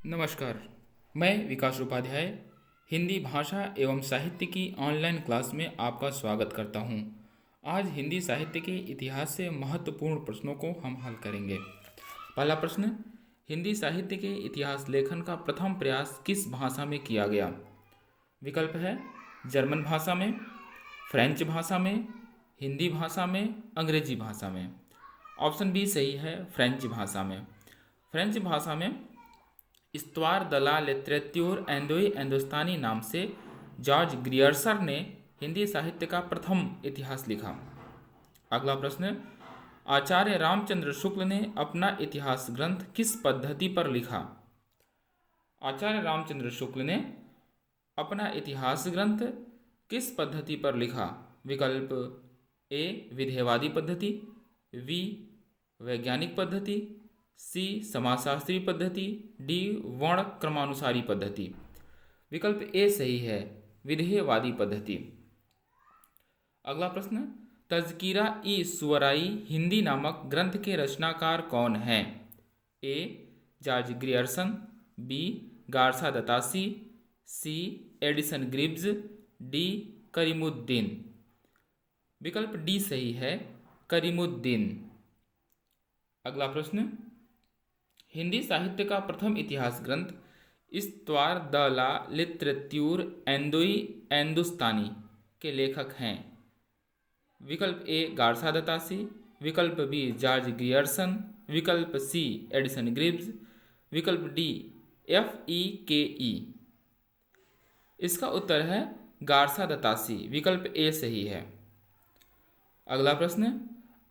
नमस्कार। मैं विकास उपाध्याय हिंदी भाषा एवं साहित्य की ऑनलाइन क्लास में आपका स्वागत करता हूं। आज हिंदी साहित्य के इतिहास से महत्वपूर्ण प्रश्नों को हम हल करेंगे। पहला प्रश्न, हिंदी साहित्य के इतिहास लेखन का प्रथम प्रयास किस भाषा में किया गया? विकल्प है जर्मन भाषा में, फ्रेंच भाषा में, हिंदी भाषा में, अंग्रेजी भाषा में। ऑप्शन बी सही है, फ्रेंच भाषा में। फ्रेंच भाषा में इस्तवार द ला लिटरेत्यूर एंदोई एंदोस्तानी नाम से जॉर्ज ग्रियर्सन ने हिंदी साहित्य का प्रथम इतिहास लिखा। अगला प्रश्न, आचार्य रामचंद्र शुक्ल ने अपना इतिहास ग्रंथ किस पद्धति पर लिखा? आचार्य रामचंद्र शुक्ल ने अपना इतिहास ग्रंथ किस पद्धति पर लिखा? विकल्प ए विधेयवादी पद्धति, बी वैज्ञानिक पद्धति, सी समाजशास्त्री पद्धति, डी वर्ण क्रमानुसारी पद्धति। विकल्प ए सही है, विधेयवादी पद्धति। अगला प्रश्न, तज़किरा ई सुवराई हिंदी नामक ग्रंथ के रचनाकार कौन हैं? A George Grierson, B Garcin de Tassy, C Edison Gribbs, D Karimuddin. विकल्प डी सही है, करीमुद्दीन। अगला प्रश्न, हिंदी साहित्य का प्रथम इतिहास ग्रंथ इस्तवार द ला लिटरेत्यूर एंदोई एंदुस्तानी के लेखक हैं? विकल्प ए गारसा दतासी, विकल्प बी जॉर्ज ग्रियर्सन, विकल्प सी एडिसन ग्रिब्स, विकल्प डी FEKE। इसका उत्तर है गारसा दतासी। विकल्प ए सही है। अगला प्रश्न,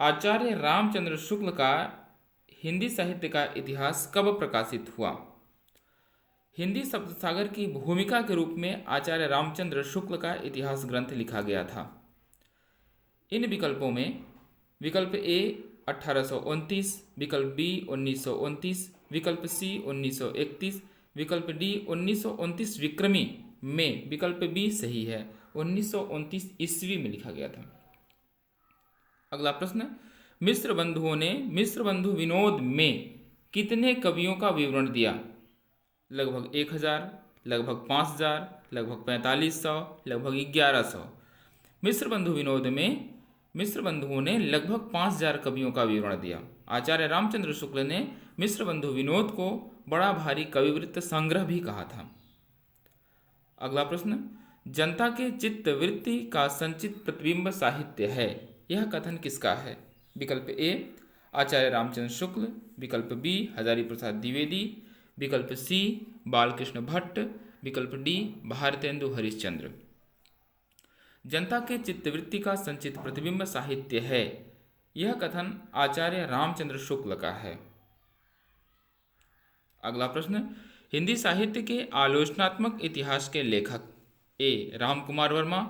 आचार्य रामचंद्र शुक्ल का हिंदी साहित्य का इतिहास कब प्रकाशित हुआ? हिंदी सप्तसागर की भूमिका के रूप में आचार्य रामचंद्र शुक्ल का इतिहास ग्रंथ लिखा गया था। इन विकल्पों में विकल्प ए 1829, विकल्प बी 1929, विकल्प सी 1931, विकल्प डी 1929 विक्रमी में विकल्प बी सही है, 1929 ईस्वी में लिखा गया था। अगला प्रश्न, मिश्र बंधुओं ने मिश्र बंधु विनोद में कितने कवियों का विवरण दिया? लगभग 1000, लगभग 5000, लगभग 4500, लगभग 1100। मिश्र बंधु विनोद में मिश्र बंधुओं ने लगभग 5000 कवियों का विवरण दिया। आचार्य रामचंद्र शुक्ल ने मिश्र बंधु विनोद को बड़ा भारी कविवृत्त संग्रह भी कहा था। अगला प्रश्न, जनता के चित्त वृत्ति का संचित प्रतिबिंब साहित्य है, यह कथन किसका है? विकल्प ए आचार्य रामचंद्र शुक्ल, विकल्प बी हजारी प्रसाद द्विवेदी, विकल्प सी बालकृष्ण भट्ट, विकल्प डी भारतेंदु हरिश्चंद्र। जनता के चित्तवृत्ति का संचित प्रतिबिंब साहित्य है, यह कथन आचार्य रामचंद्र शुक्ल का है। अगला प्रश्न, हिंदी साहित्य के आलोचनात्मक इतिहास के लेखक ए रामकुमार वर्मा,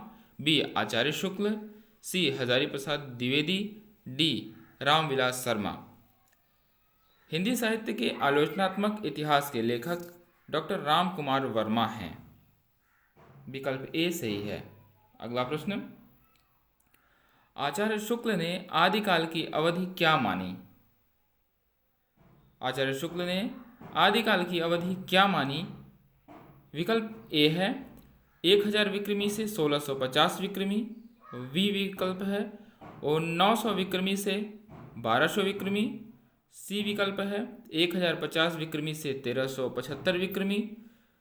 बी आचार्य शुक्ल, सी हजारी प्रसाद द्विवेदी, डी रामविलास शर्मा। हिंदी साहित्य के आलोचनात्मक इतिहास के लेखक डॉक्टर रामकुमार वर्मा हैं। विकल्प ए सही है। अगला प्रश्न, आचार्य शुक्ल ने आदिकाल की अवधि क्या मानी? आचार्य शुक्ल ने आदिकाल की अवधि क्या मानी? विकल्प ए है 1000 विक्रमी से 1650 विक्रमी, बी विकल्प है और 900 विक्रमी से 1200 विक्रमी, सी विकल्प है 1050 विक्रमी से 1375 विक्रमी,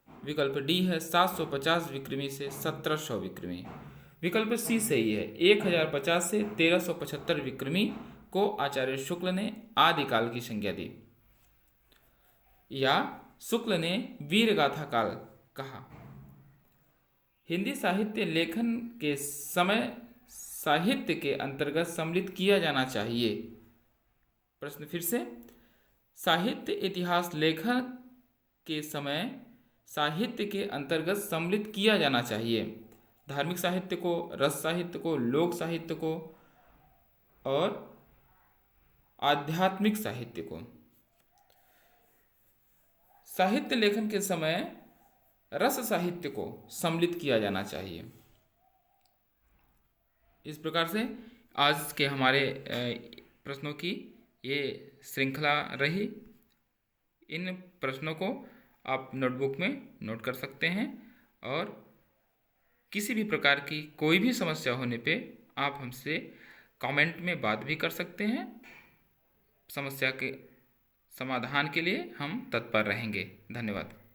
विकल्प डी है 750 विक्रमी से 1700 विक्रमी। विकल्प सी सही है, 1050 से 1375 विक्रमी को आचार्य शुक्ल ने आदिकाल की संज्ञा दी, या शुक्ल ने वीरगाथा काल कहा। हिंदी साहित्य लेखन के समय साहित्य के अंतर्गत सम्मिलित किया जाना चाहिए। प्रश्न फिर से, साहित्य इतिहास लेखन के समय साहित्य के अंतर्गत सम्मिलित किया जाना चाहिए। धार्मिक साहित्य को, रस साहित्य को, लोक साहित्य को और आध्यात्मिक साहित्य को। साहित्य लेखन के समय रस साहित्य को सम्मिलित किया जाना चाहिए। इस प्रकार से आज के हमारे प्रश्नों की ये श्रृंखला रही। इन प्रश्नों को आप नोटबुक में नोट कर सकते हैं। और किसी भी प्रकार की कोई भी समस्या होने पे आप हमसे कमेंट में बात भी कर सकते हैं। समस्या के समाधान के लिए हम तत्पर रहेंगे। धन्यवाद।